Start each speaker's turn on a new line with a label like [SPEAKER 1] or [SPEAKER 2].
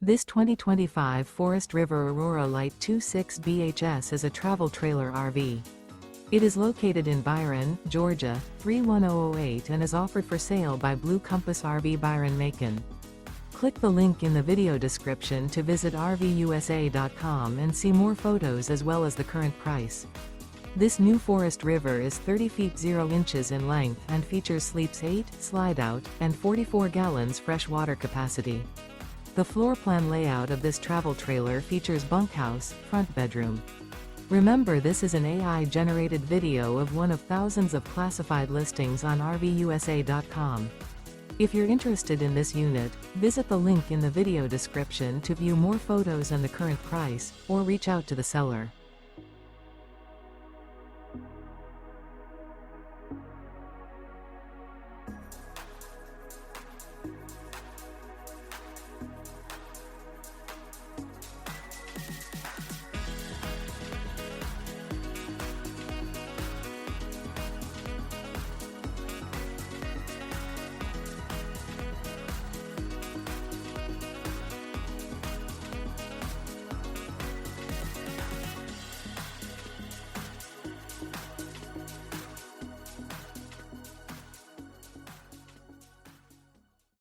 [SPEAKER 1] This 2025 Forest River Aurora Light 26 BHS is a travel trailer RV. It is located in Byron, Georgia, 31008 and is offered for sale by Blue Compass RV Byron-Macon. Click the link in the video description to visit RVUSA.com and see more photos as well as the current price. This new Forest River is 30 feet 0 inches in length and features sleeps 8, Slideout, and 44 gallons fresh water capacity. The floor plan layout of this travel trailer features bunkhouse, front bedroom. Remember, this is an AI-generated video of one of thousands of classified listings on RVUSA.com. If you're interested in this unit, visit the link in the video description to view more photos and the current price, or reach out to the seller.